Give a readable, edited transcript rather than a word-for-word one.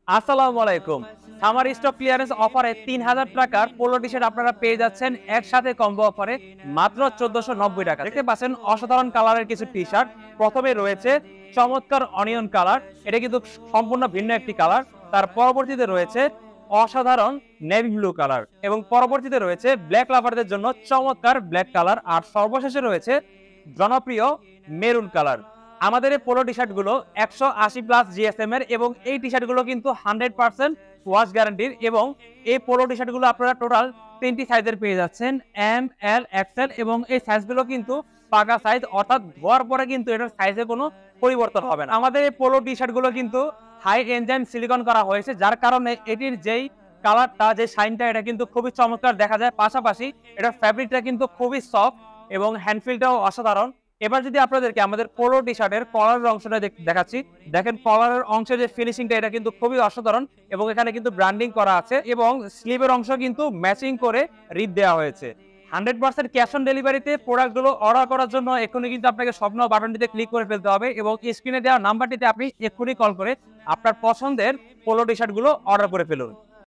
আসসালামু আলাইকুম। Summer stock clearance অফারে ৩,০০০ টাকার পোলো টি-শার্ট আপনারা পেয়ে যাচ্ছেন একসাথে কম্বো অফারে মাত্র ১৪৯০ টাকা। দেখতে পাচ্ছেন অসাধারণ কালারের কিছু টি-শার্ট। প্রথমে রয়েছে চমৎকার অনিয়ন কালার, এটা কিন্তু সম্পূর্ণ ভিন্ন একটি কালার। তার পরবর্তীতে রয়েছে অসাধারণ নেভি ব্লু কালার এবং পরবর্তীতে রয়েছে ব্ল্যাক লাভারদের জন্য চমৎকার ব্ল্যাক কালার, আর সর্বশেষে রয়েছে জনপ্রিয় মেরুন কালার। আমাদের এই পোলো টি শার্ট গুলো 180+ জিএসএম এর এবং এই টি শার্ট গুলো কিন্তু 100% ওয়াশ গ্যারান্টির এবং এই পোলো টি শার্ট গুলো আপনারা টোটাল 3টি সাইজের পেয়ে যাচ্ছেন, এম, এল, এক্সেল, এবং এই সাইজগুলো কিন্তু পাকা সাইজ, অর্থাৎ ধোয়ার পরে কিন্তু এটার সাইজে কোনো পরিবর্তন হবে না। আমাদের এই পোলো টি শার্ট গুলো কিন্তু হাই এনজাইম সিলিকন করা হয়েছে, যার কারণে এটির যেই কালারটা, যে শাইনটা, এটা কিন্তু খুবই চমৎকার দেখা যায়। পাশাপাশি এটার ফ্যাব্রিকটা কিন্তু খুবই সফট এবং হ্যান্ডফিলটাও অসাধারণ। এবার যদি আপনাদেরকে আমাদের পোলো টি শার্টের কলারের অংশটা দেখাচ্ছি, দেখেন কলারের অংশের যে ফিনিশিংটা, এটা কিন্তু খুবই অসাধারণ এবং এখানে কিন্তু ব্র্যান্ডিং করা আছে এবং স্লিভের অংশ কিন্তু ম্যাচিং করে রিপ দেওয়া হয়েছে। 100% ক্যাশ অন ডেলিভারিতে প্রোডাক্টগুলো অর্ডার করার জন্য এক্ষুনি কিন্তু আপনাকে স্বপ্ন বাটনটিতে ক্লিক করে ফেলতে হবে এবং স্ক্রিনে দেওয়া নাম্বারটিতে আপনি এক্ষুনি কল করে আপনার পছন্দের পোলো টি শার্টগুলো অর্ডার করে ফেলুন।